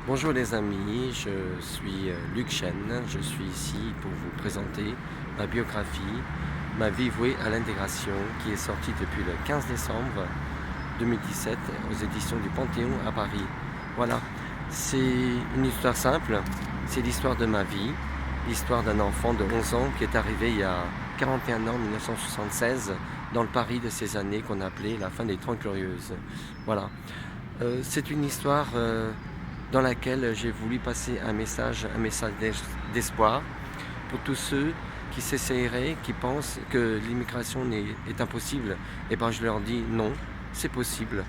Bonjour les amis, je suis Luc Chêne, je suis ici pour vous présenter ma biographie, ma vie vouée à l'intégration qui est sortie depuis le 15 décembre 2017 aux éditions du Panthéon à Paris. Voilà, c'est une histoire simple, c'est l'histoire de ma vie, l'histoire d'un enfant de 11 ans qui est arrivé il y a 41 ans, 1976, dans le Paris de ces années qu'on appelait la fin des Trente Glorieuses. Voilà, c'est une histoire dans laquelle j'ai voulu passer un message d'espoir pour tous ceux qui s'essayeraient, qui pensent que l'immigration est impossible. Et ben je leur dis non, c'est possible.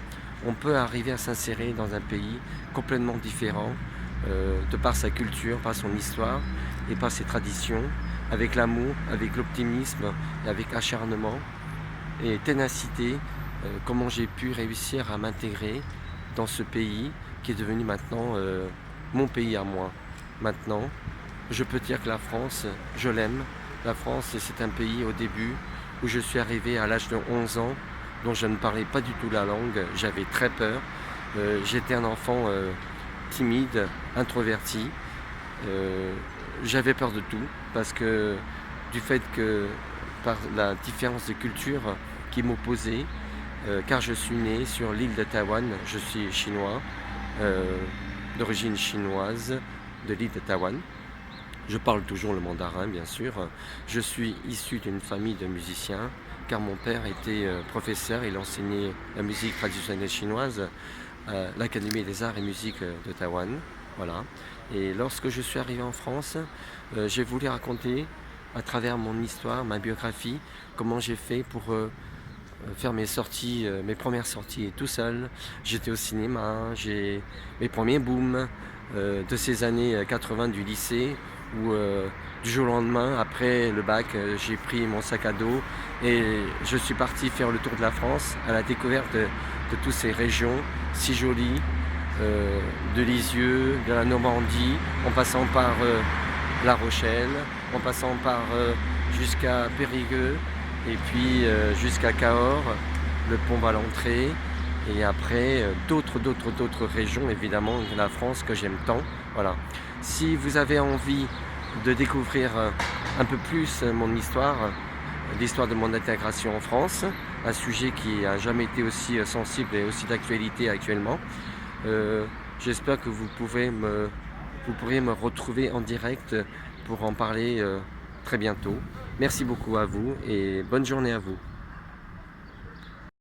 On peut arriver à s'insérer dans un pays complètement différent, de par sa culture, par son histoire et par ses traditions, avec l'amour, avec l'optimisme, et avec acharnement et ténacité, comment j'ai pu réussir à m'intégrer dans ce pays qui est devenu maintenant mon pays à moi. Maintenant, je peux dire que la France, je l'aime. La France, c'est un pays au début où je suis arrivé à l'âge de 11 ans, dont je ne parlais pas du tout la langue, j'avais très peur. J'étais un enfant timide, introverti. J'avais peur de tout parce que du fait que par la différence de culture qui m'opposait, car je suis né sur l'île de Taïwan, je suis chinois, euh, d'origine chinoise de l'île de Taïwan. Je parle toujours le mandarin, bien sûr. Je suis issu d'une famille de musiciens, car mon père était professeur, il enseignait la musique traditionnelle chinoise à l'Académie des Arts et Musiques de Taïwan. Voilà. Et lorsque je suis arrivé en France, j'ai voulu raconter à travers mon histoire, ma biographie, comment j'ai fait pour faire mes sorties, mes premières sorties tout seul. J'étais au cinéma, j'ai mes premiers booms de ces années 80 du lycée où du jour au lendemain, après le bac, j'ai pris mon sac à dos et je suis parti faire le tour de la France à la découverte de toutes ces régions si jolies, de Lisieux, de la Normandie, en passant par La Rochelle, en passant par jusqu'à Périgueux et puis jusqu'à Cahors, le pont Valentré et après d'autres régions évidemment de la France que j'aime tant. Voilà. Si vous avez envie de découvrir un peu plus mon histoire, l'histoire de mon intégration en France, un sujet qui n'a jamais été aussi sensible et aussi d'actualité actuellement, j'espère que vous pourrez me retrouver en direct pour en parler très bientôt. Merci beaucoup à vous et bonne journée à vous.